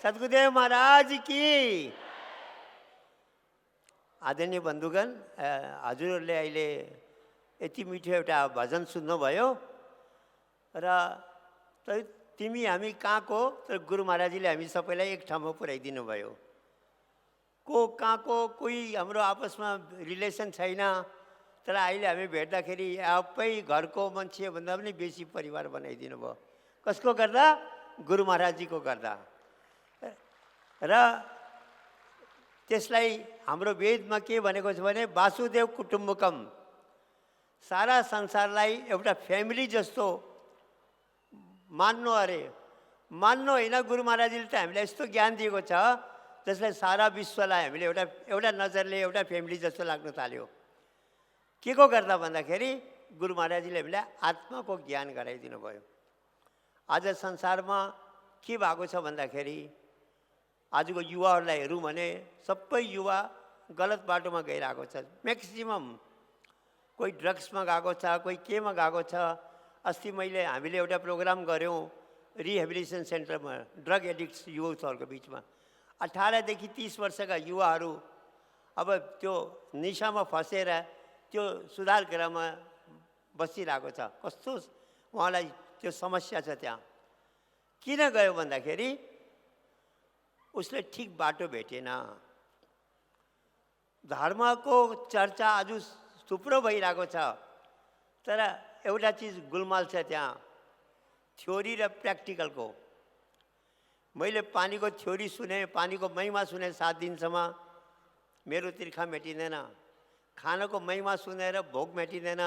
सद्गुरुदेव महाराज की। आदरणीय बन्धुगण, हजुरहरूले अहिले यति मिठो एउटा भजन सुन्नुभयो र तिमी हामी कहाँको, तर गुरु महाराजले हामी सबैलाई एक ठाउँमा पुर्याइदिनु भयो। को कहाँको कोही हाम्रो आपसमा रिलेसन छैन, तर अहिले हामी भेट्दाखेरि आफै घरको मान्छे भन्दा पनि बेसी परिवार बनाइदिनु भयो। कसको गर्दा? गुरु महाराजजीको गर्दा। र त्यसलाई हाम्रो वेदमा के भनेको छ भने वासुदेव कुटुम्बकम, सारा संसारलाई एउटा फ्यामिली जस्तो मान्नु अरे। मान्नु होइन, गुरु महाराजले त हामीलाई यस्तो ज्ञान दिएको छ जसलाई सारा विश्वलाई हामीले एउटा नजरले एउटा फ्यामिली जस्तो लाग्न थाल्यो। के को गर्दा भन्दाखेरि गुरु महाराजले हामीलाई आत्माको ज्ञान गराइदिनु भयो। आज संसारमा के भएको छ भन्दाखेरि आजको युवाहरूलाई हेरौँ भने सबै युवा गलत बाटोमा गइरहेको छ। म्याक्सिमम कोही ड्रग्समा गएको छ, कोही केमा गएको छ। अस्ति हामीले एउटा प्रोग्राम गऱ्यौँ रिहेबिलिटेसन सेन्टरमा ड्रग एडिक्ट्स युथहरूको बिचमा। 18 देखि 30 वर्षका युवाहरू अब त्यो निशामा फसेर त्यो सुधार गृहमा बसिरहेको छ। कस्तो उहाँलाई त्यो समस्या छ। त्यहाँ किन गयो भन्दाखेरि उसले ठिक बाटो भेटेन। धर्मको चर्चा आज थुप्रो भइरहेको छ, तर एउटा चिज गुलमाल छ त्यहाँ, थ्योरी र प्र्याक्टिकलको। मैले पानीको थ्योरी सुने, पानीको महिमा सुने 7 दिनसम्म, मेरो तिर्खा मेटिँदैन। खानाको महिमा सुनेर भोक मेटिँदैन।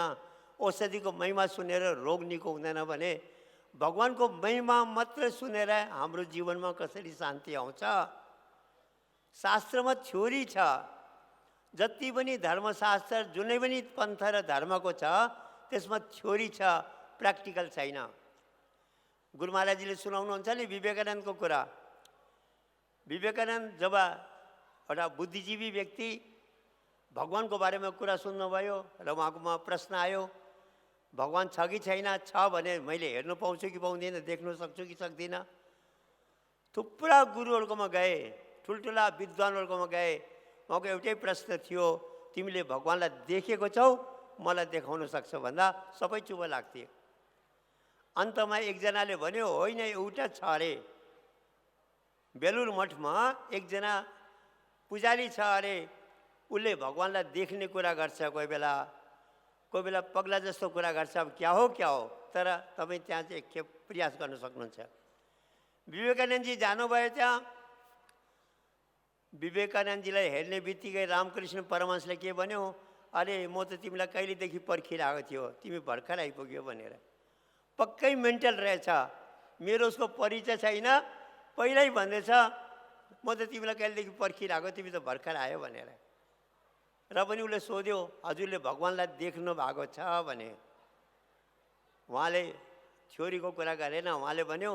औषधिको महिमा सुनेर रोग निको हुँदैन भने भगवानको महिमा मात्र सुनेर हाम्रो जीवनमा कसरी शान्ति आउँछ? शास्त्रमा थ्योरी छ। जति पनि धर्मशास्त्र जुनै पनि पन्थ र धर्मको छ त्यसमा थ्योरी छ, प्र्याक्टिकल छैन। गुरु महाराजले सुनाउनुहुन्छ नि विवेकानन्दको कुरा। विवेकानन्द जब एउटा बुद्धिजीवी व्यक्ति भगवानको बारेमा कुरा सुन्नुभयो र उहाँकोमा प्रश्न आयो, भगवान छ कि छैन? छ भने मैले हेर्नु पाउँछु कि पाउँदिनँ, देख्नु सक्छु कि सक्दिनँ? थुप्रा गुरुहरूकोमा गए, ठुल्ठुला विद्वानहरूकोमा गए। उहाँको एउटै प्रश्न थियो, तिमीले भगवानलाई देखेको छौ? मलाई देखाउन सक्छौ भन्दा सबै चुप लाग्थे। अन्तमा एकजनाले भन्यो, होइन एउटा छ अरे। बेलुर मठमा एकजना पुजारी छ अरे, उसले भगवानलाई देख्ने कुरा गर्छ, कोही बेला पगला जस्तो कुरा गर्छ। अब क्या हो, तर तपाईँ त्यहाँ चाहिँ एकखेप प्रयास गर्न सक्नुहुन्छ। विवेकानन्दजी जानुभयो त्यहाँ। विवेकानन्दजीलाई हेर्ने बित्तिकै रामकृष्ण परमहंसले के भन्यो, अरे म त तिमीलाई कहिलेदेखि पर्खिरहेको थियो, तिमी भर्खर आइपुग्यो भनेर। पक्कै मेन्टल रहेछ, मेरो उसको परिचय छैन, पहिल्यै भन्दैछ म त तिमीलाई कहिलेदेखि पर्खिरहेको, तिमी त भर्खर आयो भनेर। र पनि उसले सोध्यो, हजुरले भगवानलाई देख्नु भएको छ भने? उहाँले थ्योरीको कुरा गरेन। उहाँले भन्यो,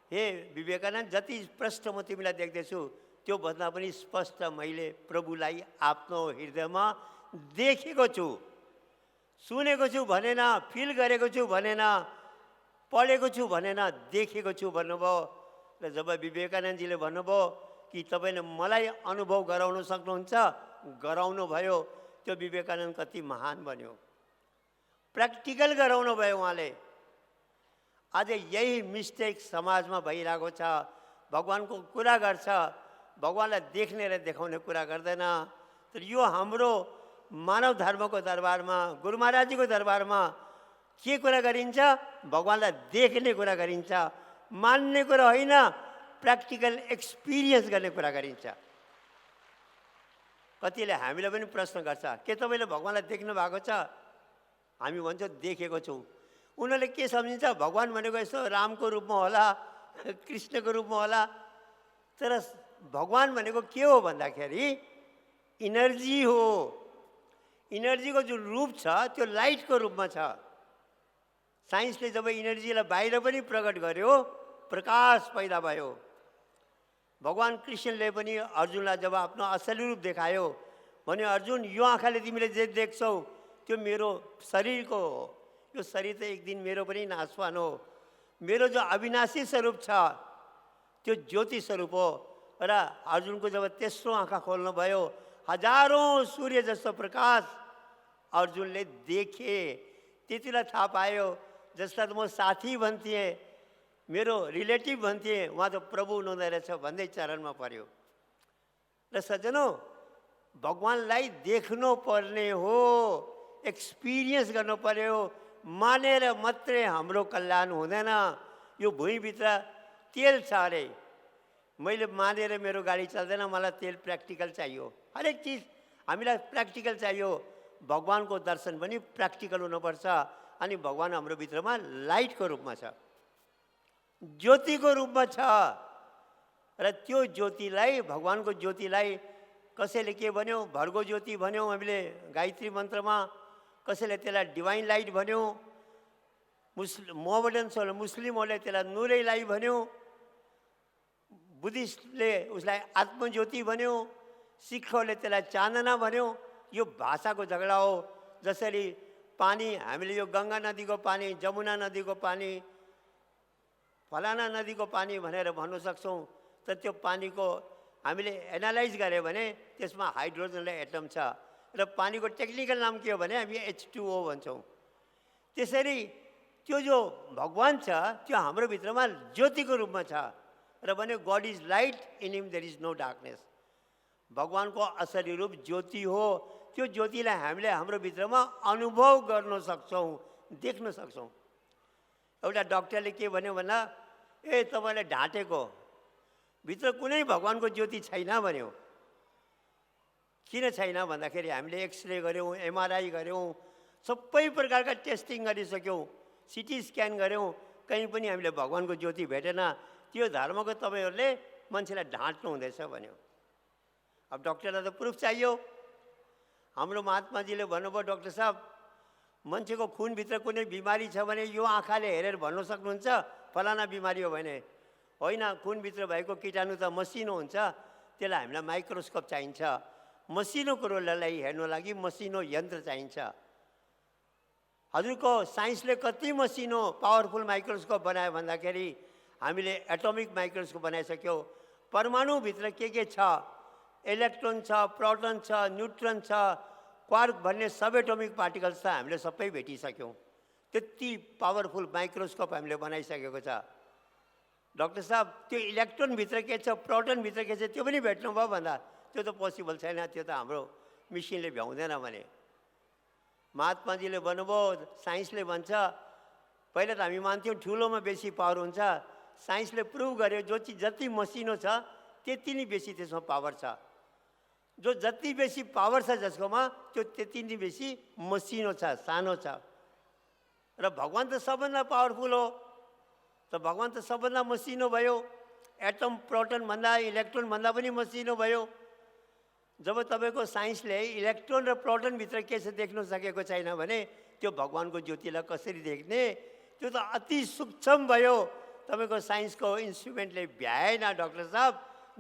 हे विवेकानन्द, जति स्पष्ट म तिमीलाई देख्दैछु त्यो भन्दा पनि स्पष्ट मैले प्रभुलाई आफ्नो हृदयमा देखेको छु। सुनेको छु भनेन, फिल गरेको छु भनेन, पढेको छु भनेन, देखेको छु भन्नुभयो। र जब विवेकानन्दजीले भन्नुभयो कि तपाईँले मलाई अनुभव गराउन सक्नुहुन्छ, गराउनु भयो। त्यो विवेकानन्द कति महान बन्यो। प्र्याक्टिकल गराउनु भयो उहाँले। आज यही मिस्टेक समाजमा भइरहेको छ। भगवानको कुरा गर्छ, भगवानलाई देख्ने र देखाउने कुरा गर्दैन। तर यो हाम्रो मानव धर्मको दरबारमा, गुरु महाराजजीको दरबारमा के कुरा गरिन्छ? भगवानलाई देख्ने कुरा गरिन्छ, मान्ने कुरा होइन, प्र्याक्टिकल एक्सपिरियन्स गर्ने कुरा गरिन्छ। कतिले हामीलाई पनि प्रश्न गर्छ, के तपाईँले भगवानलाई देख्नु भएको छ? हामी भन्छौँ देखेको छौँ। उनीहरूले के सम्झिन्छ? भगवान भनेको यसो रामको रूपमा होला, कृष्णको रूपमा होला। तर भगवान भनेको के हो भन्दाखेरि इनर्जी हो। इनर्जीको जुन रूप छ त्यो लाइटको रूपमा छ। साइन्सले जब इनर्जीलाई बाहिर पनि प्रकट गर्यो, प्रकाश पैदा भयो। भगवान कृष्णले पनि अर्जुनलाई जब आफ्नो असली रूप देखायो, भन्यो अर्जुन, यो आँखाले तिमीले जे देख्छौ त्यो मेरो शरीरको हो। यो शरीर त एक दिन मेरो पनि नाशवान हो। मेरो जो अविनाशी स्वरूप छ त्यो ज्योति स्वरूप हो। र अर्जुनको जब तेस्रो आँखा खोल्नुभयो, हजारौँ सूर्य जस्तो प्रकाश अर्जुनले देखे। त्यतिलाई थाहा पायो, जसलाई त म साथी भन्थेँ, मेरो रिलेटिभ भन्थेँ, उहाँ त प्रभु हुनुहुँदो रहेछ भन्दै चरणमा पर्यो। र सज्जनौ, भगवान्लाई देख्नु पर्ने हो, एक्सपिरियन्स गर्नु पर्यो। मानेर मात्रै हाम्रो कल्याण हुँदैन। यो भुइँभित्र तेल छ अरे, मैले मानेर मेरो गाडी चल्दैन, मलाई तेल प्र्याक्टिकल चाहियो। हरेक चिज हामीलाई प्र्याक्टिकल चाहियो। भगवानको दर्शन पनि प्र्याक्टिकल हुनुपर्छ। अनि भगवान हाम्रो भित्रमा लाइटको रूपमा छ, ज्योतिको रूपमा छ। र त्यो ज्योतिलाई, भगवानको ज्योतिलाई कसैले के भन्यो, भर्गो ज्योति भन्यौँ हामीले गायत्री मन्त्रमा, कसैले त्यसलाई डिभाइन लाइट भन्यौँ, मोहम्मडन्सहरूले मुस्लिमहरूले त्यसलाई नुरै लाइट भन्यौँ, बुद्धिस्टले उसलाई आत्मज्योति भन्यो, सिखहरूले त्यसलाई चानना भन्यो। यो भाषाको झगडा हो। जसरी पानी, हामीले यो गङ्गा नदीको पानी, जमुना नदीको पानी, फलाना नदीको पानी भनेर भन्नु सक्छौँ, तर त्यो पानीको हामीले एनालाइज गऱ्यो भने त्यसमा हाइड्रोजन र एटम छ। र पानीको टेक्निकल नाम के हो भने हामी H2O भन्छौँ। त्यसरी त्यो जो भगवान छ त्यो हाम्रो भित्रमा ज्योतिको रूपमा छ। र भन्यो God is light, in him there is no darkness. भगवानको असली रूप ज्योति हो। त्यो ज्योतिलाई हामीले हाम्रो भित्रमा अनुभव गर्न सक्छौँ, देख्न सक्छौँ। एउटा डक्टरले के भन्यो भन्दा, ए तपाईँले ढाँटेको भित्र कुनै भगवानको ज्योति छैन भन्यो। किन छैन भन्दाखेरि हामीले एक्सरे गऱ्यौँ, MRI गऱ्यौँ, सबै प्रकारका टेस्टिङ गरिसक्यौँ, सिटी स्क्यान गऱ्यौँ, कहीँ पनि हामीले भगवानको ज्योति भेटेन। त्यो धर्मको तपाईँहरूले मान्छेलाई ढाँट्नु हुँदैछ भन्यो। अब डक्टरलाई त प्रुफ चाहियो। हाम्रो महात्माजीले भन्नुभयो, डक्टर साहब, मान्छेको खुनभित्र कुनै बिमारी छ भने यो आँखाले हेरेर भन्नु सक्नुहुन्छ फलाना बिमारी हो भने? होइन, खुनभित्र भएको कीटाणु त मसिनो हुन्छ, त्यसलाई हामीलाई माइक्रोस्कोप चाहिन्छ। मसिनो कुरोलाई हेर्नु लागि मसिनो यन्त्र चाहिन्छ। हजुरको साइन्सले कति मसिनो पावरफुल माइक्रोस्कोप बनायो भन्दाखेरि हामीले एटोमिक माइक्रोस्कोप बनाइसक्यौँ। परमाणुभित्र के छ, इलेक्ट्रोन छ, प्रोटोन छ, न्युट्रोन छ, क्वार्क भन्ने सब एटोमिक पार्टिकल्स त हामीले सबै भेटिसक्यौँ। त्यति पावरफुल माइक्रोस्कोप हामीले बनाइसकेको छ। डक्टर साहब, त्यो इलेक्ट्रोनभित्र के छ, प्रोटोनभित्र के छ, त्यो पनि भेट्नुभयो भन्दा त्यो त पोसिबल छैन, त्यो त हाम्रो मिसिनले भ्याउँदैन भने। महात्माजीले भन्नुभयो, साइन्सले भन्छ, पहिला त हामी मान्थ्यौँ ठुलोमा बेसी पावर हुन्छ। साइन्सले प्रुभ गर्यो जो चिज जति मसिनो छ त्यति नै बेसी त्यसमा पावर छ। जो जति बेसी पावर छ जसकोमा, त्यो त्यति नै बेसी मसिनो छ, सानो छ। र भगवान त सबभन्दा पावरफुल हो, त भगवान त सबभन्दा मसिनो भयो। एटम प्रोटोनभन्दा, इलेक्ट्रोनभन्दा पनि मसिनो भयो। जब तपाईँको साइन्सले इलेक्ट्रोन र प्रोटोनभित्र के छ देख्न सकेको छैन भने त्यो भगवानको ज्योतिलाई कसरी देख्ने? त्यो त अति सूक्ष्म भयो। तपाईँको साइन्सको इन्स्ट्रुमेन्टले भ्याएन। डक्टर साहब,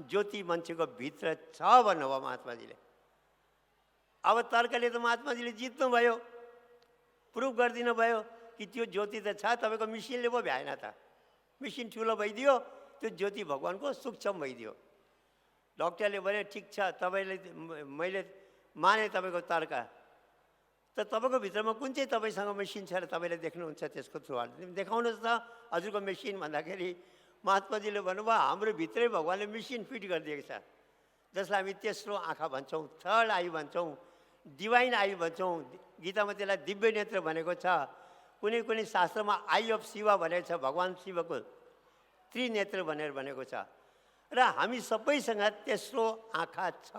ज्योति मान्छेको भित्र छ भन्नुभयो महात्माजीले। अब तर्कले त महात्माजीले जित्नुभयो, प्रुफ गरिदिनु भयो कि त्यो ज्योति त छ, तपाईँको मिसिनले पो भ्याएन त। मिसिन ठुलो भइदियो, त्यो ज्योति भगवानको सूक्ष्म भइदियो। डक्टरले भने ठिक छ, तपाईँले, मैले माने तपाईँको तर्क, त तपाईँको भित्रमा कुन चाहिँ तपाईँसँग मेसिन छ र तपाईँले देख्नुहुन्छ त्यसको थ्रुबाट देखाउनुहोस् त हजुरको मेसिन भन्दाखेरि महात्माजीले भन्नुभयो, हाम्रो भित्रै भगवान्ले मेसिन फिट गरिदिएको छ, जसलाई हामी तेस्रो आँखा भन्छौँ, थर्ड आई भन्छौँ, डिभाइन आई भन्छौँ। गीतामा त्यसलाई दिव्य नेत्र भनेको छ। कुनै कुनै शास्त्रमा आई अफ शिवा भनेको छ, भगवान् शिवको त्रिनेत्र भनेर भनेको छ। र हामी सबैसँग तेस्रो आँखा छ।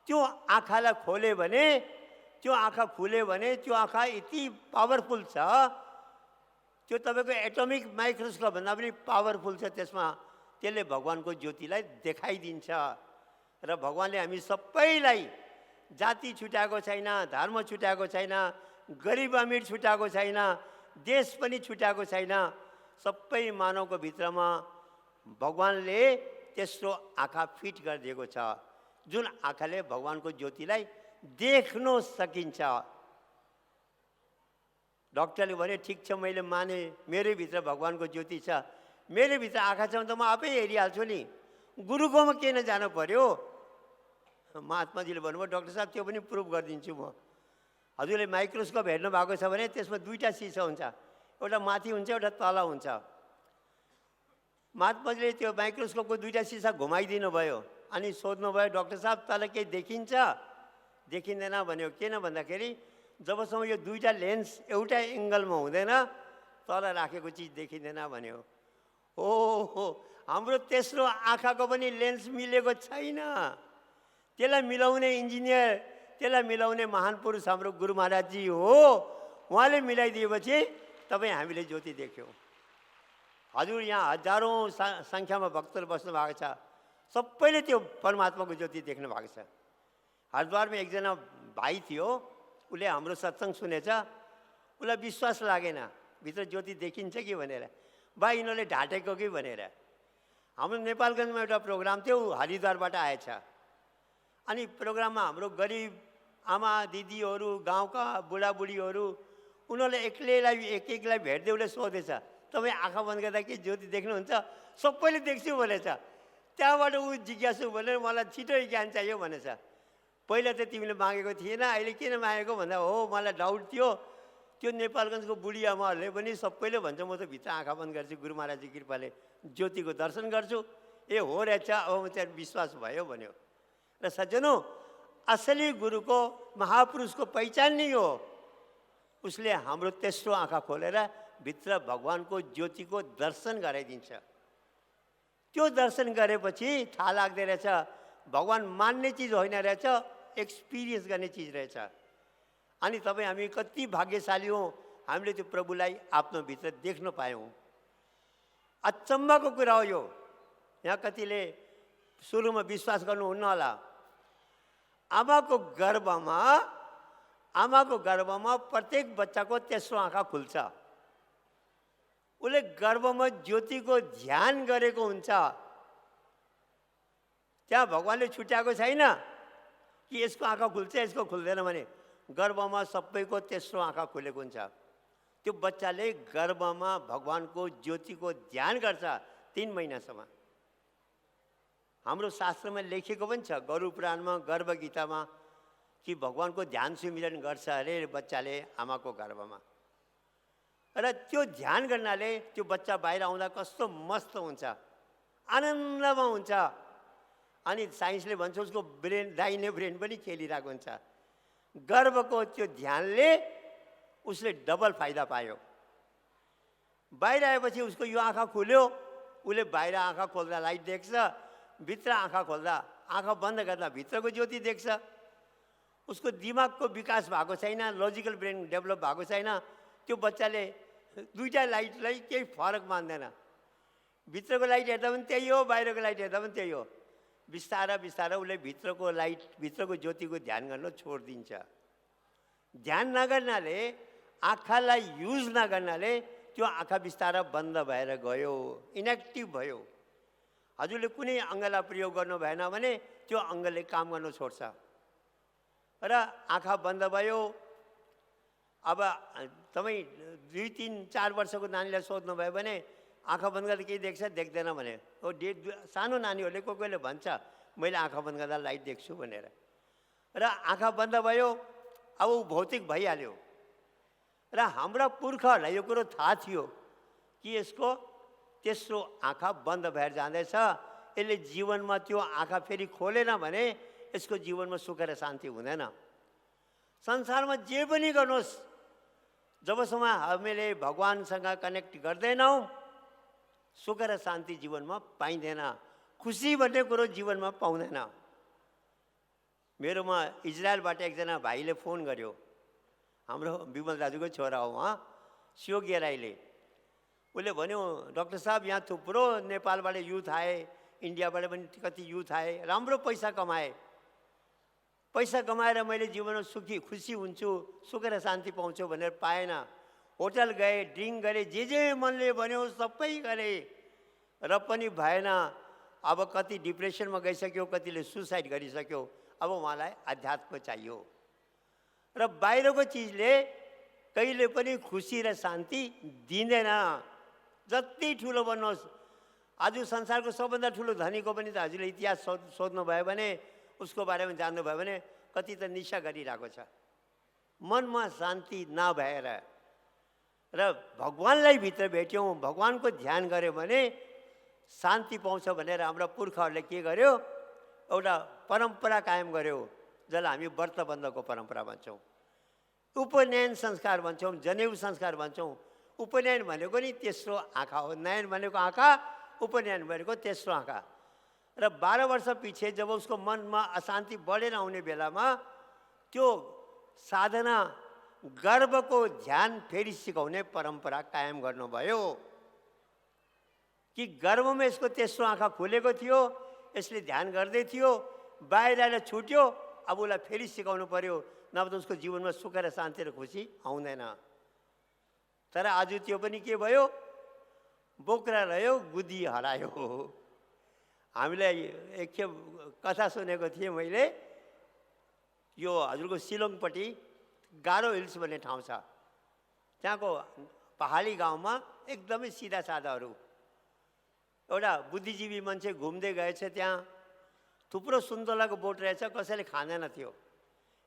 त्यो आँखालाई खोल्यो भने, त्यो आँखा खुल्यो भने, त्यो आँखा यति पावरफुल छ, त्यो तपाईँको एटोमिक माइक्रोस्कोप भन्दा पनि पावरफुल छ। त्यसमा त्यसले भगवानको ज्योतिलाई देखाइदिन्छ। र भगवानले हामी सबैलाई जाति छुट्याएको छैन, धर्म छुट्याएको छैन, गरिब अमिर छुट्याएको छैन, देश पनि छुट्याएको छैन। सबै मानवको भित्रमा भगवानले तेस्रो आँखा फिट गरिदिएको छ, जुन आँखाले भगवानको ज्योतिलाई देख्न सकिन्छ। डक्टरले भने ठिक छ, मैले माने, मेरै भित्र भगवानको ज्योति छ, मेरै भित्र आँखा छ भने त म आफै हेरिहाल्छु नि। गुरुकोमा किन जानु पर्यो? महात्माजीले भन्नुभयो, डाक्टर साहब त्यो पनि प्रुभ गरिदिन्छु म। हजुरले माइक्रोस्कोप हेर्नु भएको छ भने त्यसमा दुईवटा सिसा हुन्छ, एउटा माथि हुन्छ एउटा तल हुन्छ। महात्माजीले त्यो माइक्रोस्कोपको दुईवटा सिसा घुमाइदिनु भयो अनि सोध्नुभयो, डाक्टर साहब तल केही देखिन्छ? देखिँदैन भन्यो। किन भन्दाखेरि जबसम्म यो दुईवटा लेन्स एउटा एङ्गलमा हुँदैन तल राखेको चिज देखिँदैन भन्यो। हो, हाम्रो तेस्रो आँखाको पनि लेन्स मिलेको छैन। त्यसलाई मिलाउने इन्जिनियर, त्यसलाई मिलाउने महान पुरुष हाम्रो गुरु महाराजजी हो। उहाँले मिलाइदिएपछि तपाईँ हामीले ज्योति देख्यौँ। हजुर यहाँ हजारौँ सङ्ख्यामा भक्तहरू बस्नु भएको छ, सबैले त्यो परमात्माको ज्योति देख्नु भएको छ। हरिद्वारमा एकजना भाइ थियो, उसले हाम्रो सत्सङ्ग सुनेछ, उसलाई विश्वास लागेन भित्र ज्योति देखिन्छ कि भनेर। बा यिनीहरूले ढाँटेको कि भनेर। हाम्रो नेपालगञ्जमा एउटा प्रोग्राम थियो, हरिद्वारबाट आएछ। अनि प्रोग्राममा हाम्रो गरिब आमा दिदीहरू, गाउँका बुढाबुढीहरू, उनीहरूले एकलाई भेट्दै उसले सोधेछ, तपाईँ आँखा बन्द गर्दा के ज्योति देख्नुहुन्छ? सबैले देख्छु भनेछ। त्यहाँबाट ऊ जिज्ञासु भनेर मलाई छिटो ज्ञान चाहियो भनेछ। पहिला त तिमीले मागेको थिएन, अहिले किन मागेको भन्दा हो मलाई डाउट थियो। त्यो नेपालगञ्जको बुढी आमाहरूले पनि सबैले भन्छ म त भित्र आँखा बन्द गर्छु, गुरु महाराजजी कृपाले ज्योतिको दर्शन गर्छु। ए हो रहेछ, अब म चाहिँ विश्वास भयो भन्यो। र सज्जनों, असली गुरुको महापुरुषको पहिचान नै हो उसले हाम्रो तेस्रो आँखा खोलेर भित्र भगवानको ज्योतिको दर्शन गराइदिन्छ। त्यो दर्शन गरेपछि थाहा लाग्दै रहेछ भगवान मान्ने चिज होइन रहेछ, एक्सपिरियन्स गर्ने चिज रहेछ। अनि तपाईँ हामी कति भाग्यशाली हौँ, हामीले त्यो प्रभुलाई आफ्नो भित्र देख्न पायौँ। अचम्मको कुरा हो यो। यहाँ कतिले सुरुमा विश्वास गर्नुहुन्न होला। आमाको गर्भमा प्रत्येक बच्चाको तेस्रो आँखा खुल्छ। उसले गर्भमा ज्योतिको ध्यान गरेको हुन्छ। त्यहाँ भगवानले छुट्याएको छैन कि यसको आँखा खुल्छ यसको खुल्दैन भने। गर्भमा सबैको तेस्रो आँखा खुलेको हुन्छ। त्यो बच्चाले गर्भमा भगवानको ज्योतिको ध्यान गर्छ 3 महिनासम्म। हाम्रो शास्त्रमा लेखेको पनि छ, गरुड पुराणमा, गर्भ गीतामा, कि भगवानको ध्यान सुमिरन गर्छ अरे बच्चाले आमाको गर्भमा। र त्यो ध्यान गर्नाले त्यो बच्चा बाहिर आउँदा कस्तो मस्त हुन्छ, आनन्दमा हुन्छ। अनि साइन्सले भन्छ उसको ब्रेन, दाहिने ब्रेन पनि खेलिरहेको हुन्छ। गर्भको त्यो ध्यानले उसले डबल फाइदा पायो। बाहिर आएपछि उसको यो आँखा खुल्यो, उसले बाहिर आँखा खोल्दा लाइट देख्छ, भित्र आँखा खोल्दा, आँखा बन्द गर्दा भित्रको ज्योति देख्छ। उसको दिमागको विकास भएको छैन, लजिकल ब्रेन डेभलप भएको छैन। त्यो बच्चाले दुईटा लाइटलाई केही फरक मान्दैन। भित्रको लाइट हेर्दा पनि त्यही हो, बाहिरको लाइट हेर्दा पनि त्यही हो। बिस्तारै बिस्तारै उसले भित्रको लाइट, भित्रको ज्योतिको ध्यान गर्न छोडिदिन्छ। ध्यान नगर्नाले, आँखालाई युज नगर्नाले त्यो आँखा बिस्तारै बन्द भएर गयो, इनएक्टिभ भयो। हजुरले कुनै अङ्गलाई प्रयोग गर्नु भएन भने त्यो अङ्गले काम गर्न छोड्छ। र आँखा बन्द भयो। अब तपाईँ 2, 3, 4 वर्षको नानीलाई सोध्नुभयो भने आँखा बन्द गर्दा केही देख्छ देख्दैन भने, हो सानो नानीहरूले कोही भन्छ मैले आँखा बन्द गर्दा लाइट देख्छु भनेर। र आँखा बन्द भयो, अब ऊ भौतिक भइहाल्यो। र हाम्रा पुर्खाहरूलाई यो कुरो थाहा थियो कि यसको तेस्रो आँखा बन्द भएर जाँदैछ, यसले जीवनमा त्यो आँखा फेरि खोलेन भने यसको जीवनमा सुख र शान्ति हुँदैन। संसारमा जे पनि गर्नुहोस्, जबसम्म हामीले भगवानसँग कनेक्ट गर्दैनौँ सुख र शान्ति जीवनमा पाइँदैन, खुसी भन्ने कुरो जीवनमा पाउँदैन। मेरोमा इजरायलबाट एकजना भाइले फोन गर्यो, हाम्रो विमल दाजुको छोरा हो उहाँ, शिव गेराईले। उसले भन्यो, डाक्टर साहब यहाँ थुप्रो नेपालबाट युथ आए, इन्डियाबाट पनि कति युथ आए, राम्रो पैसा कमाए। पैसा कमाएर मैले जीवनमा सुखी खुसी हुन्छु, सुख र शान्ति पाउँछु भनेर पाएन। होटल गए, ड्रिङ्क गरे, जे मनले भन्यो सबै गरे र पनि भएन। अब कति डिप्रेसनमा गइसक्यो, कतिले सुसाइड गरिसक्यो। अब उहाँलाई अध्यात्म चाहियो। र बाहिरको चिजले कहिले पनि खुसी र शान्ति दिँदैन। जति ठुलो बन्नुहोस्, आज संसारको सबभन्दा ठुलो धनीको पनि त हजुरले इतिहास सोध्नु भयो भने, उसको बारेमा जान्नुभयो भने कति त निशा गरिरहेको छ, मनमा शान्ति नभएर। र भगवान्लाई भित्र भेट्यौँ, भगवान्को ध्यान गऱ्यो भने शान्ति पाउँछ भनेर हाम्रा पुर्खाहरूले के गर्यो, एउटा परम्परा कायम गर्यो, जसलाई हामी व्रतबन्धको परम्परा भन्छौँ, उपनयन संस्कार भन्छौँ, जनेऊ संस्कार भन्छौँ। उपनयन भनेको नि तेस्रो आँखा हो, नयन भनेको आँखा, उपनयन भनेको तेस्रो आँखा। र 12 वर्ष पछि जब उसको मनमा अशान्ति बढेर आउने बेलामा त्यो साधना गर्वको ध्यान फेरि सिकाउने परम्परा कायम गर्नुभयो कि गर्वमा यसको तेस्रो आँखा खुलेको थियो, यसले ध्यान गर्दै थियो, बाहिर आएर छुट्यो, अब उसलाई फेरि सिकाउनु पर्यो, नभए त उसको जीवनमा सुख र शान्ति र खुसी आउँदैन। तर आज त्यो पनि के भयो, बोक्रा रह्यो गुदी हरायो। हामीलाई एकखेप कथा सुनेको थिएँ मैले, यो हजुरको शिलोङपट्टि गारो हिल्स भन्ने ठाउँ छ, त्यहाँको पहाडी गाउँमा एकदमै सिधा सादाहरू, एउटा बुद्धिजीवी मान्छे घुम्दै गएछ, त्यहाँ थुप्रो सुन्तलाको बोट रहेछ, कसैले खाँदैन थियो।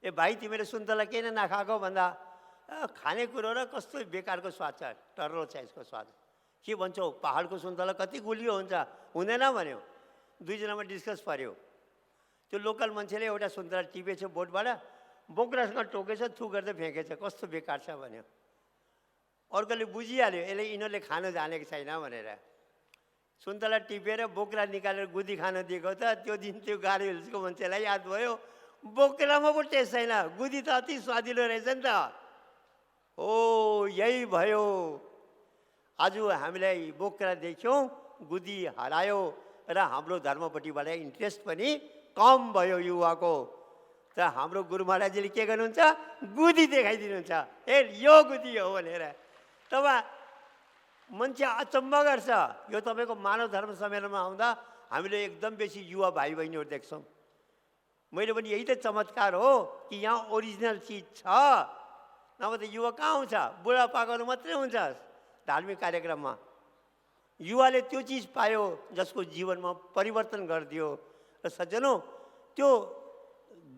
ए भाइ तिमीले सुन्तला किन नखाएको भन्दा, खानेकुरो र कस्तो बेकारको स्वाद छ, टर्रो छ यसको स्वाद, के भन्छौ पहाडको सुन्तला कति गुलियो हुन्छ, हुँदैन भन्यो। दुईजनामा डिस्कस पर्यो। त्यो लोकल मान्छेले एउटा सुन्तला टिपेछ बोटबाट, बोक्रासँग टोकेछ, थु गर्दै फ्याँकेछ, कस्तो बेकार छ भन्यो। अर्कोले बुझिहाल्यो यसले यिनीहरूले खान जानेको छैन भनेर, सुन्तला टिपेर बोक्रा निकालेर गुदी खान दिएको त त्यो दिन त्यो गारो हिल्सको मान्छेलाई याद भयो, बोक्रामा पो टेस्ट छैन, गुदी त अति स्वादिलो रहेछ नि त। ओ यही भयो, आज हामीलाई बोक्रा देख्यौँ, गुदी हरायो र हाम्रो धर्मपट्टिबाट इन्ट्रेस्ट पनि कम भयो युवाको। त हाम्रो गुरु महाराजले के गर्नुहुन्छ, गुदी देखाइदिनुहुन्छ, ए यो गुदी हो भनेर। तब मान्छे अचम्म गर्छ। यो तपाईँको मानव धर्म सम्मेलनमा आउँदा हामीले एकदम बेसी युवा भाइ बहिनीहरू देख्छौँ। मैले पनि यही त चमत्कार हो कि यहाँ ओरिजिनल चिज छ, नभए त युवा कहाँ आउँछ, बुढापाकाहरू मात्रै हुन्छ धार्मिक कार्यक्रममा। युवाले त्यो चिज पायो जसको जीवनमा परिवर्तन गरिदियो। र सज्जनों, त्यो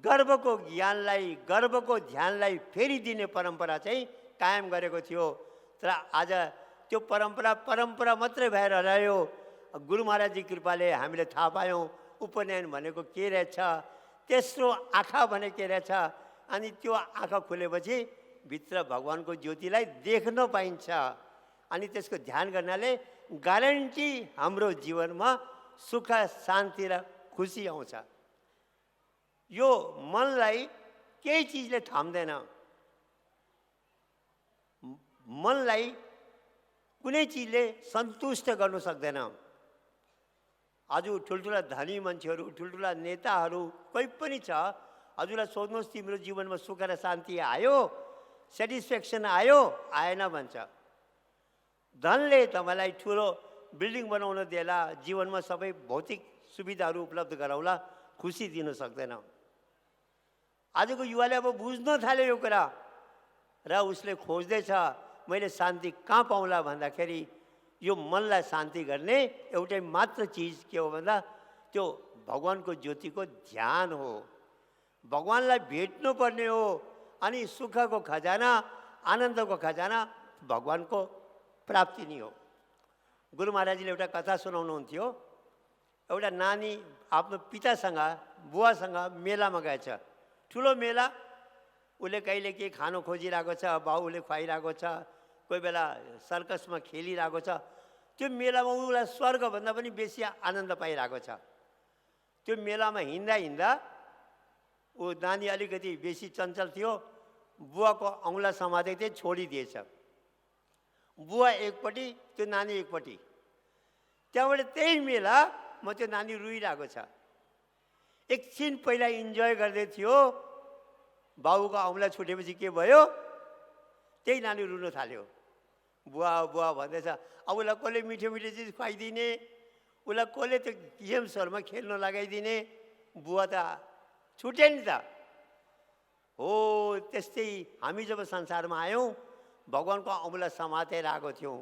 गर्वको ज्ञानलाई, गर्वको ध्यानलाई फेरि दिने परम्परा चाहिँ कायम गरेको थियो। तर आज त्यो परम्परा मात्रै भएर रह्यो। गुरु महाराजजी कृपाले हामीले थाहा पायौँ उपनयन भनेको के रहेछ, तेस्रो आँखा भने के रहेछ। अनि त्यो आँखा खुलेपछि भित्र भगवानको ज्योतिलाई देख्न पाइन्छ। अनि त्यसको ध्यान गर्नाले ग्यारेन्टी हाम्रो जीवनमा सुख, शान्ति र खुसी आउँछ। यो मनलाई केही चिजले थाम्दैन, मनलाई कुनै चिजले सन्तुष्ट गर्नु सक्दैन। आज ठुल्ठुला धनी मान्छेहरू, ठुल्ठुला नेताहरू कोही पनि छ, हजुरलाई सोध्नुहोस् तिम्रो जीवनमा सुख र शान्ति आयो, सेटिस्फ्याक्सन आयो, आएन भन्छ। धनले तपाईँलाई ठुलो बिल्डिङ बनाउन दिएला, जीवनमा सबै भौतिक सुविधाहरू उपलब्ध गराउला, खुसी दिन सक्दैन। आजको युवाले अब बुझ्न थाल्यो यो कुरा र उसले खोज्दैछ मैले शान्ति कहाँ पाउँला भन्दाखेरि यो मनलाई शान्ति गर्ने एउटै मात्र चिज के हो भन्दा त्यो भगवानको ज्योतिको ध्यान हो। भगवानलाई भेट्नु पर्ने हो। अनि सुखको खजाना, आनन्दको खजाना भगवानको प्राप्ति नै हो। गुरु महाराजले एउटा कथा सुनाउनुहुन्थ्यो। एउटा नानी आफ्नो पितासँग, बुवासँग मेलामा गएछ, ठुलो मेला। उसले कहिले के खानु खोजिरहेको छ, बाउले खुवाइरहेको छ, कोही बेला सर्कसमा खेलिरहेको छ। त्यो मेलामा उसलाई स्वर्गभन्दा पनि बेसी आनन्द पाइरहेको छ। त्यो मेलामा हिँड्दा हिँड्दा ऊ नानी अलिकति बेसी चञ्चल थियो, बुवाको औँला समातेको थिए, छोडिदिएछ। बुवा एकपट्टि, त्यो नानी एकपट्टि। त्यहाँबाट त्यही मेला म त्यो नानी रुइरहेको छ। एकछिन पहिला इन्जोय गर्दै थियो, बाबुको औँला छुटेपछि के भयो, त्यही नानी रुन थाल्यो। बुवा बुवा भन्दैछ। अब उसलाई कसले मिठो मिठो चिज खुवाइदिने, उसलाई कसले त्यो गेम्सहरूमा खेल्न लगाइदिने, बुवा त छुट्यो नि त। हो त्यस्तै हामी जब संसारमा आयौँ भगवानको औँला समातेर आएको थियौँ,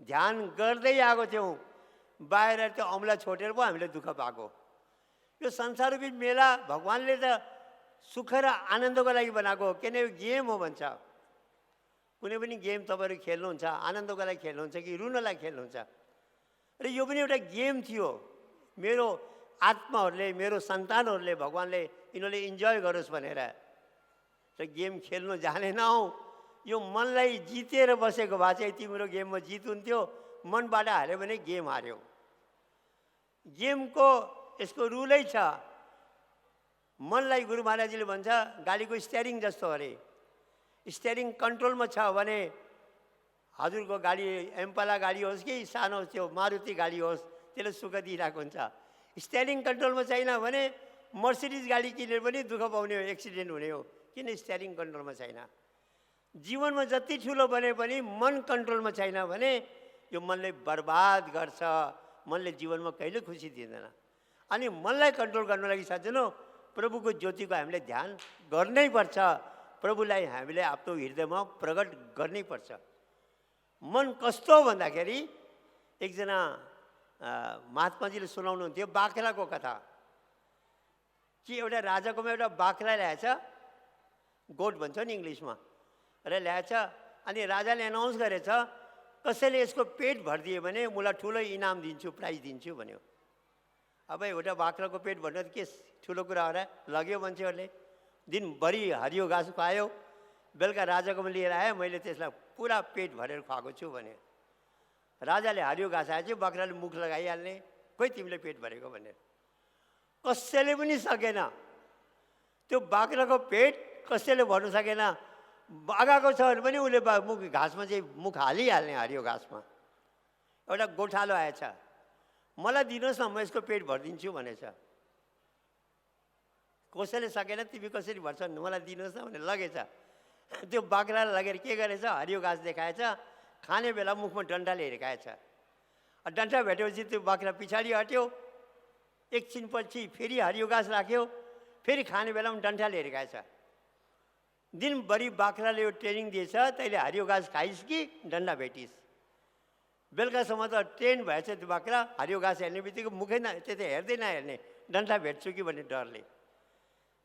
ध्यान गर्दै आएको थियौँ। बाहिर त्यो औँला छोडेर पो हामीले दुःख पाएको। यो संसाररूपी मेला भगवान्ले त सुख र आनन्दको लागि बनाएको हो, किन यो गेम हो भन्छ। कुनै पनि गेम तपाईँहरू खेल्नुहुन्छ आनन्दको लागि खेल्नुहुन्छ कि रुनलाई खेल्नुहुन्छ, र यो पनि एउटा गेम थियो। मेरो आत्माहरूले, मेरो सन्तानहरूले, भगवान्ले यिनीहरूले इन्जोय गरोस् भनेर र गेम खेल्नु जानेन हौ। यो मनलाई जितेर बसेको भए चाहिँ तिम्रो गेममा जित हुन्थ्यो, मनबाट हार्यो भने गेम हार्यो। गेमको यसको रुलै छ। मनलाई गुरु महाराजले भन्छ गाडीको स्टियरिङ जस्तो अरे, स्टियरिङ कन्ट्रोलमा छ भने हजुरको गाडी एम्पाला गाडी होस् कि सानो त्यो मारुति गाडी होस्, त्यसले सुख दिइरहेको हुन्छ। स्टियरिङ कन्ट्रोलमा छैन भने मर्सिडिज गाडी किनेर पनि दुःख पाउने हो, एक्सिडेन्ट हुने हो, किन स्टियरिङ कन्ट्रोलमा छैन। जीवनमा जति ठुलो बने पनि मन कन्ट्रोलमा छैन भने यो मनले बर्बाद गर्छ, मनले जीवनमा कहिले खुसी दिँदैन। अनि मनलाई कन्ट्रोल गर्नु लागि साँच्चै प्रभुको ज्योतिको हामीले ध्यान गर्नै पर्छ, प्रभुलाई हामीले आफ्नो हृदयमा प्रकट गर्नै पर्छ। मन कस्तो भन्दाखेरि एकजना महात्माजीले सुनाउनुहुन्थ्यो बाख्राको कथा कि एउटा राजाकोमा एउटा बाख्रा ल्याएछ, गोठ भन्छ नि इङ्ग्लिसमा, र ल्याएछ। अनि राजाले एनाउन्स गरेछ कसैले यसको पेट भरिदियो भने मलाई ठुलो इनाम दिन्छु, प्राइज दिन्छु भन्यो। अब एउटा बाख्राको पेट भर्न त के ठुलो कुरा हो र, लग्यो मान्छेहरूले। दिनभरि हरियो घाँस खुवायो, बेलुका राजाकोमा लिएर आयो, मैले त्यसलाई पुरा पेट भरेर खुवाएको छु भने। राजाले हरियो घाँस आएपछि बाख्राले मुख लगाइहाल्ने, खोइ तिमीले पेट भरेको भनेर। कसैले पनि सकेन, त्यो बाख्राको पेट कसैले भर्नु सकेन। बागाको छ भने पनि उसले मुख घाँसमा चाहिँ मुख हालिहाल्ने, हरियो घाँसमा। एउटा गोठालो आएछ, मलाई दिनुहोस् न म यसको पेट भरिदिन्छु भनेछ। कसैले सकेन, तिमी कसरी भर्छ मलाई दिनुहोस् न भनेर लगेछ। त्यो बाख्रालाई लगेर के गरेछ, हरियो घाँस देखाएछ, खाने बेला मुखमा डन्ठाले हिर्काएछ। डन्ठा भेटेपछि त्यो बाख्रा पछाडि हट्यो, एकछिनपछि फेरि हरियो घाँस राख्यो, फेरि खाने बेलामा डन्ठाले हिर्काएछ। दिनभरि बाख्राले यो ट्रेनिङ दिएछ, तैँले हरियो घाँस खाइस् कि डन्डा भेटिस्। बेलुकासम्म त ट्रेन भएछ त्यो बाख्रा, हरियो घाँस हेर्ने बित्तिकै मुखै त्यति हेर्दै नहेर्ने, डन्ठा भेट्छु कि भन्ने डरले।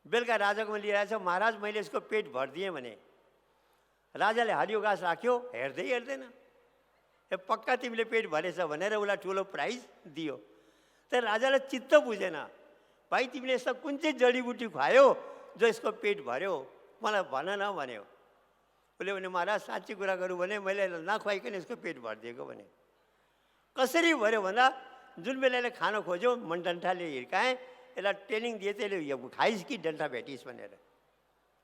बेलुका राजाकोमा लिएर आएछ, महाराज मैले यसको पेट भरिदिएँ भने। राजाले हरियो घाँस राख्यो, हेर्दै हेर्दैन, ए पक्का तिमीले पेट भरेछ भनेर उसलाई ठुलो प्राइज दियो। तर राजालाई चित्त बुझेन, भाइ तिमीले यस्तो कुन चाहिँ जडीबुटी खुवायो जो यसको पेट भर्यो, मलाई भन न भन्यो। उसले भने महाराज साँच्ची कुरा गरौँ भने मैले नखुवाइकन यसको पेट भरिदिएको भने। कसरी भर्यो भन्दा जुन बेलाले खान खोज्यो मन डन्ठाले हिर्काएँ, यसलाई ट्रेनिङ दिए त्यसले यो खाइस् कि डन्ठा भेटिस् भनेर,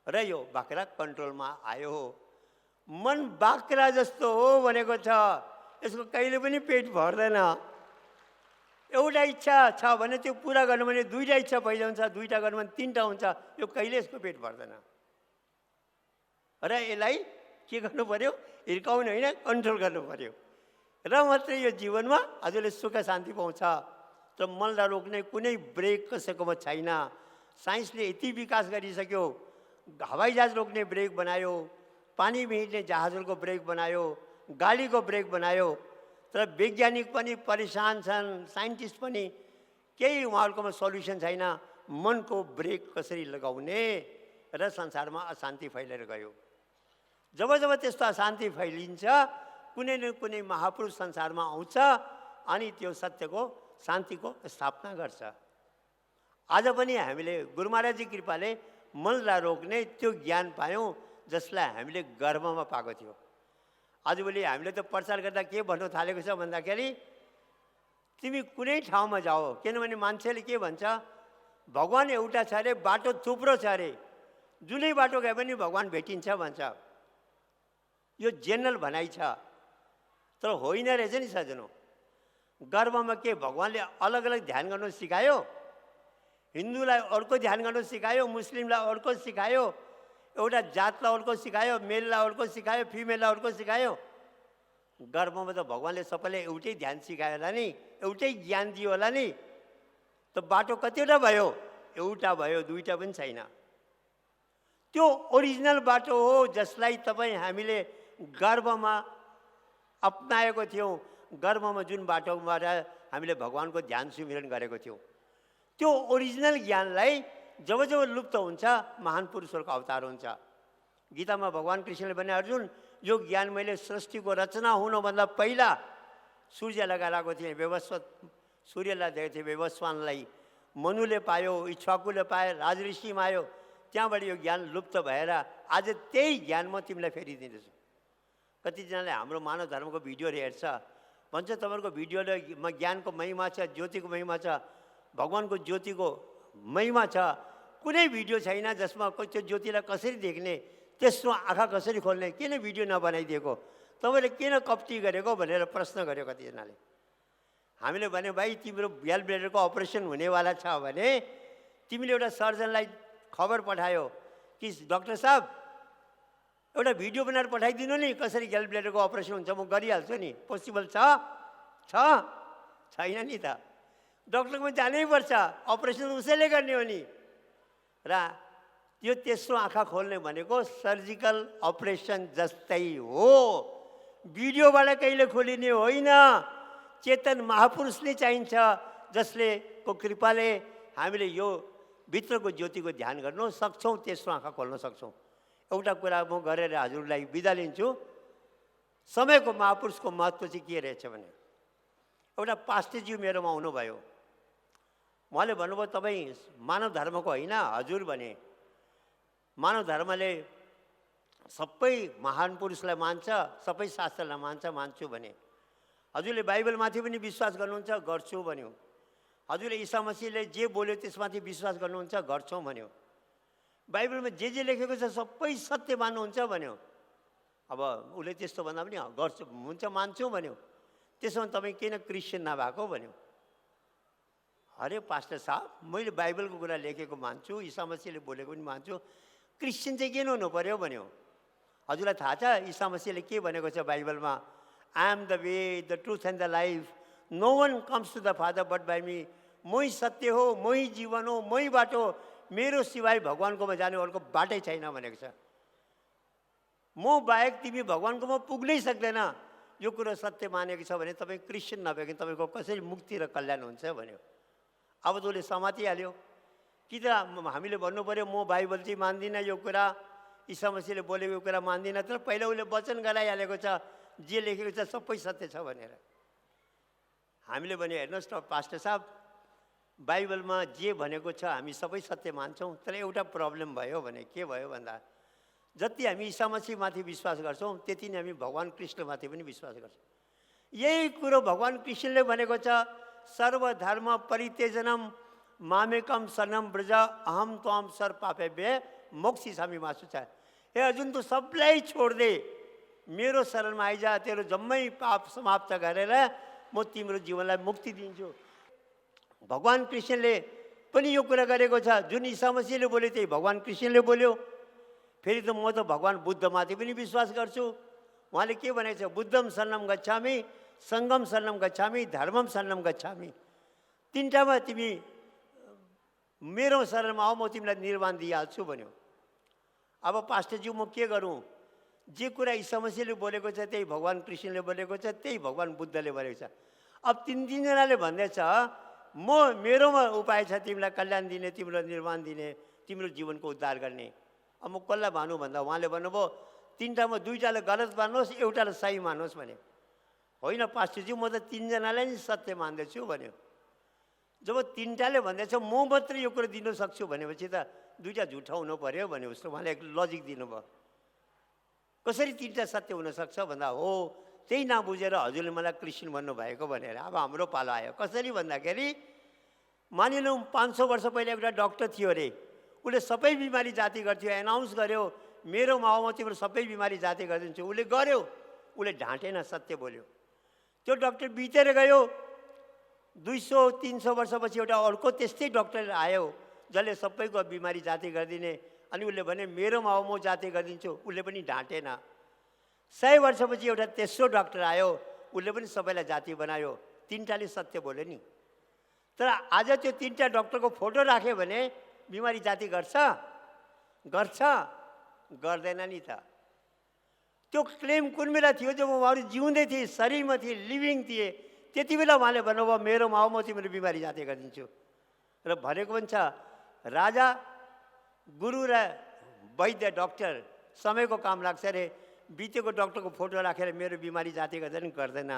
र यो बाख्रा कन्ट्रोलमा आयो। मन बाख्रा जस्तो हो भनेको छ, यसको कहिले पनि पेट भर्दैन। एउटा इच्छा छ भने त्यो पुरा गर्नु भने दुईवटा इच्छा भइजा हुन्छ, दुईवटा गर्नु भने तिनवटा हुन्छ, यो कहिले यसको पेट भर्दैन। र यसलाई के गर्नु पर्यो, हिर्काउनु होइन, कन्ट्रोल गर्नु पर्यो, र मात्रै यो जीवनमा हजुरले सुख शान्ति पाउँछ। तर मनलाई रोक्ने कुनै ब्रेक कसैकोमा छैन। साइन्सले यति विकास गरिसक्यो, हवाईजहाज रोक्ने ब्रेक बनायो, पानी हिँड्ने जहाजहरूको ब्रेक बनायो, गाडीको ब्रेक बनायो, तर वैज्ञानिक पनि परेशान छन्, साइन्टिस्ट पनि केही उहाँहरूकोमा सल्युसन छैन। मनको ब्रेक कसरी लगाउने, र संसारमा अशान्ति फैलिएर गयो। जब जब त्यस्तो अशान्ति फैलिन्छ, कुनै न कुनै महापुरुष संसारमा आउँछ अनि त्यो सत्यको शान्तिको स्थापना गर्छ। आज पनि हामीले गुरु महाराजजी कृपाले मनलाई रोक्ने त्यो ज्ञान पायौँ जसलाई हामीले गर्भमा पाएको थियो। आजभोलि हामीले त प्रचार गर्दा के भन्नु थालेको छ भन्दाखेरि तिमी कुनै ठाउँमा जाऊ, किनभने मान्छेले के भन्छ, भगवान् एउटा छ अरे, बाटो थुप्रो छ अरे, जुनै बाटो गए पनि भगवान् भेटिन्छ भन्छ। यो जेनरल भनाइ छ, तर होइन रहेछ नि सजनो। गर्भमा के भगवान्ले अलग अलग ध्यान गर्नु सिकायो? हिन्दूलाई अर्को ध्यान गर्नु सिकायो, मुस्लिमलाई अर्को सिकायो, एउटा जातलाई अर्को सिकायो, मेललाई अर्को सिकायो, फिमेललाई अर्को सिकायो। गर्भमा त भगवान्ले सबैलाई एउटै ध्यान सिकायो होला नि, एउटै ज्ञान दियो होला नि। त बाटो कतिवटा भयो? एउटा भयो, दुईवटा पनि छैन। त्यो ओरिजिनल बाटो हो जसलाई तपाईँ हामीले गर्भमा अपनाएको थियौँ। गर्भमा जुन बाटोबाट हामीले भगवानको ध्यान सुमिरन गरेको थियौँ, त्यो ओरिजिनल ज्ञानलाई जब जब लुप्त हुन्छ महान पुरुषहरूको अवतार हुन्छ। गीतामा भगवान कृष्णले भने, अर्जुन यो ज्ञान मैले सृष्टिको रचना हुनुभन्दा पहिला सूर्य लगाएको थिएँ, व्यवस्वत सूर्यलाई दिएको थिएँ, व्यवस्वानलाई मनुले पायो, इक्ष्वाकुले पायो, राजऋषिमा आयो, त्यहाँबाट यो ज्ञान लुप्त भएर आज त्यही ज्ञान म तिमीलाई फेरि दिँदैछु। कतिजनाले हाम्रो मानव धर्मको भिडियोहरू हेर्छ, भन्छ तपाईँहरूको भिडियोले ज्ञानको महिमा छ, ज्योतिको महिमा छ, भगवानको ज्योतिको महिमा छ। कुनै भिडियो छैन जसमा त्यो ज्योतिलाई कसरी देख्ने, तेस्रो आँखा कसरी खोल्ने, किन भिडियो नबनाइदिएको, तपाईँले किन कप्टी गरेको भनेर प्रश्न गर्यो कतिजनाले। हामीले भन्यो, भाइ तिम्रो ग्याल ब्लेडरको अपरेसन हुनेवाला छ भने तिमीले एउटा सर्जनलाई खबर पठायो कि डक्टर साहब एउटा भिडियो बनाएर पठाइदिनु नि, कसरी ग्याल ब्लेडरको अपरेसन हुन्छ, म गरिहाल्छु नि। पोसिबल छैन नि त। डक्टरकोमा जानैपर्छ, अपरेसन उसैले गर्ने हो नि। र यो तेस्रो आँखा खोल्ने भनेको सर्जिकल अपरेसन जस्तै हो, भिडियोबाट कहिले खोलिने होइन। चेतन महापुरुषले चाहिन्छ, जसले को कृपाले हामीले यो भित्रको ज्योतिको ध्यान गर्नु सक्छौँ, तेस्रो आँखा खोल्न सक्छौँ। एउटा कुरा म गरेर हजुरलाई बिदा लिन्छु। समयको महापुरुषको महत्त्व चाहिँ के रहेछ भने, एउटा पास्टरज्यू मेरोमा आउनुभयो, उहाँले भन्नुभयो तपाईँ मानव धर्मको होइन हजुर भने। मानव धर्मले सबै महान पुरुषलाई मान्छ, सबै शास्त्रलाई मान्छु भने। हजुरले बाइबलमाथि पनि विश्वास गर्नुहुन्छ, गर्छु भन्यो। हजुरले ईसा मसीहले जे बोल्यो त्यसमाथि विश्वास गर्नुहुन्छ, गर्छौँ भन्यो। बाइबलमा जे लेखेको छ सबै सत्य मान्नुहुन्छ भन्यो। अब उसले त्यस्तो भन्दा पनि गर्छु हुन्छ मान्छु भन्यो। त्यसो भने तपाईँ किन क्रिस्चियन नभएको भन्यो। अरे पास्टर साहब, मैले बाइबलको कुरा लेखेको मान्छु, ईसा मसीहले बोलेको पनि मान्छु, क्रिस्चियन चाहिँ किन हुनु पर्यो भन्यो। हजुरलाई थाहा छ ईसा मसीहले के भनेको छ बाइबलमा, I am the way the truth and the life, no one comes to the father but by me. मै सत्य हो, मै जीवन हो, मै बाटो, मेरो सिवाय भगवान्कोमा जाने अरूको बाटै छैन भनेको छ। म बाहेक तिमी भगवान्कोमा पुग्नै सक्दैन। यो कुरो सत्य मानेको छ भने तपाईँ क्रिस्चियन नभएको तपाईँको कसरी मुक्ति र कल्याण हुन्छ भन्यो। अब त उसले समातिहाल्यो। कि त हामीले भन्नु पऱ्यो म बाइबल चाहिँ मान्दिनँ, यो कुरा ईसा मसीहले बोलेको कुरा मान्दिनँ, तर पहिला उसले वचन गराइहालेको छ, जे लेखेको छ सबै सत्य छ भनेर। हामीले भन्यो हेर्नुहोस् त पास्टर साहब, बाइबलमा जे भनेको छ हामी सबै सत्य मान्छौँ, तर एउटा प्रब्लम भयो भने के भयो भन्दा जति हामी ईसा मसीहमाथि विश्वास गर्छौँ त्यति नै हामी भगवान् कृष्णमाथि पनि विश्वास गर्छौँ। यही कुरो भगवान् कृष्णले भनेको छ, सर्वधर्म परित्यजनम मामेकम शरणम ब्रज अहम त्वाम सर्व पापेभ्य मोक्षिसामि मा शुचि। हे अर्जुन, तँ सबलाई छोड्दे मेरो शरणमा आइजा, तेरो जम्मै पाप समाप्त गरेर म तिम्रो जीवनलाई मुक्ति दिन्छु। भगवान् कृष्णले पनि यो कुरा गरेको छ, जुन ईसा मसीहले बोल्यो त्यही भगवान् कृष्णले बोल्यो। फेरि त म त भगवान् बुद्धमाथि पनि विश्वास गर्छु। उहाँले के भनेको छ, बुद्धम शरणम गच्छामि, सङ्गम शरणम गच्छामि, धर्मम शरणम गच्छामि। तिनवटामा तिमी मेरो शरणमा आऊ, म तिमीलाई निर्वाण दिइहाल्छु भन्यो। अब पास्टरज्यू म के गरौँ, जे कुरा ईसा मसीहले बोलेको छ त्यही भगवान् कृष्णले बोलेको छ, त्यही भगवान् बुद्धले बोलेको छ। अब तिनजनाले भन्दैछ मेरोमा उपाय छ तिमीलाई कल्याण दिने, तिम्रो निर्वाण दिने, तिम्रो जीवनको उद्धार गर्ने। अब म कसलाई भानु भन्दा उहाँले भन्नुभयो तिनवटामा दुईवटाले गलत मान्नुहोस्, एउटालाई सही मान्नुहोस् भने। होइन पास्टरज्यू, म त तिनजनालाई नै सत्य मान्दछु भन्यो। जब तिनवटाले भन्दैछ म मात्रै यो कुरो दिनु सक्छु भनेपछि त दुईवटा झुठा हुनु पऱ्यो भने उसले उहाँले एक लजिक दिनुभयो। कसरी तिनवटा सत्य हुनसक्छ भन्दा हो त्यही नबुझेर हजुरले मलाई क्रिस्चियन भन्नुभएको भनेर। अब हाम्रो पालो आयो। कसरी भन्दाखेरि मानिलिउँ 500 वर्ष पहिला एउटा डक्टर थियो अरे, उसले सबै बिमारी जाति गर्थ्यो, एनाउन्स गर्यो मेरो माउमा तिम्रो सबै बिमारी जाति गरिदिन्छु। उसले गर्यो, उसले ढाँटेन, सत्य बोल्यो। त्यो डक्टर बितेर गयो, 200-300 वर्षपछि एउटा अर्को त्यस्तै डक्टर आयो जसले सबैको बिमारी जाति गरिदिने, अनि उसले भने मेरो माउ म जाति गरिदिन्छु, उसले पनि ढाँटेन। 100 वर्षपछि एउटा तेस्रो डक्टर आयो, उसले पनि सबैलाई जाति बनायो। तिनवटाले सत्य बोल्यो नि। तर आज त्यो तिनवटा डक्टरको फोटो राख्यो भने बिमारी जाति गर्छ? गर्दैन नि त। त्यो क्लेम कुन बेला थियो जब उहाँहरू जिउँदै थिए, शरीरमा थिए, लिभिङ थिए, त्यति बेला उहाँले भन्नुभयो मेरोमा आऊ, म तिम्रो बिमारी जाति गरिदिन्छु। र भनेको पनि छ, राजा, गुरु र वैद्य डक्टर समयको काम लाग्छ अरे, बितेको डक्टरको फोटो राखेर मेरो बिमारी जाति गर्दैन गर्दैन।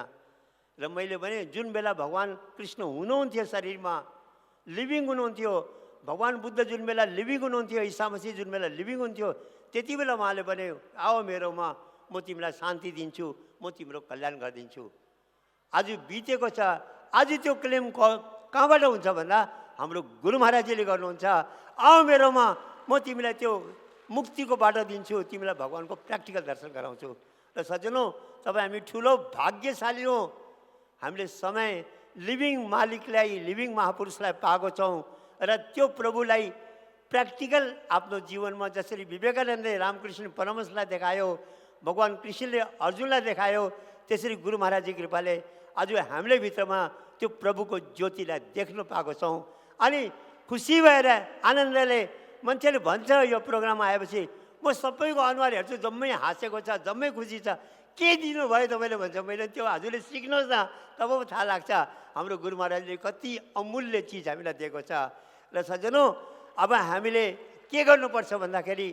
र मैले भने जुन बेला भगवान् कृष्ण हुनुहुन्थ्यो शरीरमा, लिभिङ हुनुहुन्थ्यो, भगवान् बुद्ध जुन बेला लिभिङ हुनुहुन्थ्यो, ईसा मसीह जुन बेला लिभिङ हुन्थ्यो, त्यति बेला उहाँले भने आओ मेरोमा, म तिमीलाई शान्ति दिन्छु, म तिम्रो कल्याण गरिदिन्छु। आज बितेको छ, आज त्यो क्लेम कहाँबाट हुन्छ भन्दा हाम्रो गुरु महाराजजीले गर्नुहुन्छ, आओ मेरोमा, म तिमीलाई त्यो मुक्तिको बाटो दिन्छु, तिमीलाई भगवान्को प्र्याक्टिकल दर्शन गराउँछु। र सज्जनौ, तपाईँ हामी ठुलो भाग्यशाली हौँ, हामीले समय लिभिङ मालिकलाई, लिभिङ महापुरुषलाई पाएको छौँ। र त्यो प्रभुलाई प्र्याक्टिकल आफ्नो जीवनमा जसरी विवेकानन्दले रामकृष्ण परमहंसलाई देखायो, भगवान् कृष्णले अर्जुनलाई देखायो, त्यसरी गुरु महाराजजी कृपाले आज हामीले भित्रमा त्यो प्रभुको ज्योतिलाई देख्न पाएको छौँ। अनि खुसी भएर आनन्दले मान्छेले भन्छ यो प्रोग्राममा आएपछि, म सबैको अनुहार हेर्छु, जम्मै हाँसेको छ, जम्मै खुसी छ, के दिनुभयो तपाईँले भन्छ। मैले त्यो हजुरले सिक्नुहोस् न, तब पो थाहा लाग्छ हाम्रो गुरु महाराजले कति अमूल्य चिज हामीलाई दिएको छ। र सज्जनौ, अब हामीले के गर्नुपर्छ भन्दाखेरि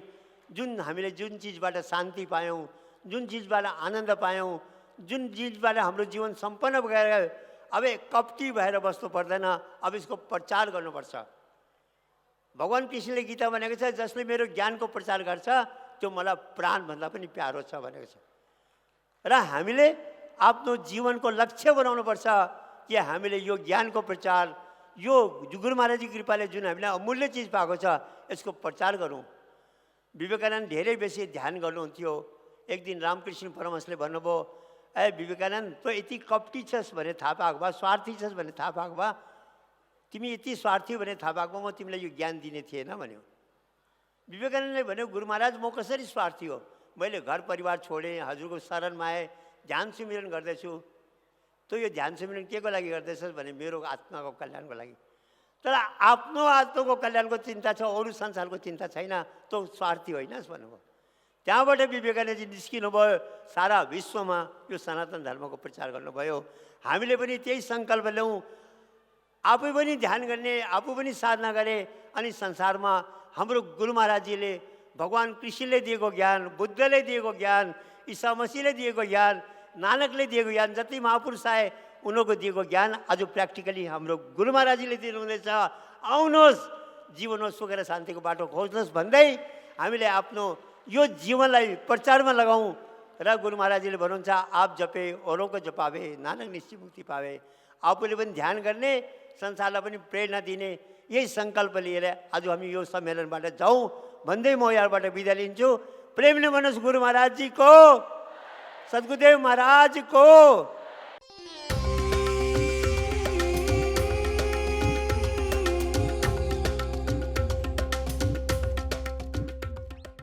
हामीले जुन चिजबाट शान्ति पायौँ, जुन चिजबाट आनन्द पायौँ, जुन चिजबाट हाम्रो जीवन सम्पन्न भएर अब कपटी भएर बस्नु पर्दैन, अब यसको प्रचार गर्नुपर्छ। भगवान् कृष्णले गीता भनेको छ, जसले मेरो ज्ञानको प्रचार गर्छ त्यो मलाई प्राणभन्दा पनि प्यारो छ भनेको छ। र हामीले आफ्नो जीवनको लक्ष्य बनाउनुपर्छ कि हामीले यो ज्ञानको प्रचार, यो गुरु महाराजजी कृपाले जुन हामीलाई अमूल्य चिज पाएको छ, यसको प्रचार गरौँ। विवेकानन्द धेरै बेसी ध्यान गर्नुहुन्थ्यो। एक दिन रामकृष्ण परमहंसले भन्नुभयो, विवेकानन्द, तँ यति कपटी छस् भने थाहा पाएको भए, स्वार्थी छस् भने थाहा पाएको भए, तिमी यति स्वार्थी भने थाहा पाएको भए, म तिमीलाई यो ज्ञान दिने थिएन भन्यो। विवेकानन्दले भन्यो, गुरु महाराज, म कसरी स्वार्थी हो? मैले घर परिवार छोडेँ, हजुरको शरणमा आएँ, ध्यान सुमिरन गर्दैछु। तँ यो ध्यान सुमिरन के को लागि गर्दैछस् भने मेरो आत्माको कल्याणको लागि। तर आफ्नो आत्माको कल्याणको चिन्ता छ, अरू संसारको चिन्ता छैन, तँ स्वार्थी होइनस् भन्नुभयो। त्यहाँबाट विवेकानन्दजी निस्किनुभयो, सारा विश्वमा यो सनातन धर्मको प्रचार गर्नुभयो। हामीले पनि त्यही सङ्कल्प ल्याउँ, आफै पनि ध्यान गर्ने, आफू पनि साधना गरे, अनि संसारमा हाम्रो गुरु महाराजजीले, भगवान् कृष्णले दिएको ज्ञान, बुद्धले दिएको ज्ञान, ईसा मसीहले दिएको ज्ञान, नानकले दिएको ज्ञान, जति महापुरुष आए उनीहरूको दिएको ज्ञान आज प्र्याक्टिकली हाम्रो गुरु महाराजजीले दिनुहुँदैछ। आउनुहोस्, जीवनमा सुख र शान्तिको बाटो खोज्नुहोस् भन्दै हामीले आफ्नो यो जीवनलाई प्रचारमा लगाऊँ। र गुरु महाराजजीले भन्नुहुन्छ, आप जपे औरों को जपावे, नानक निश्चय मुक्ति पावे। आफूले पनि ध्यान गर्ने, संसारलाई पनि प्रेरणा दिने, यही सङ्कल्प लिएर आज हामी यो सम्मेलनबाट जाउँ भन्दै म यहाँबाट बिदा लिन्छु। प्रेमले भन्नुहोस् गुरु महाराजजी को, सद्गुरुदेव महाराज को।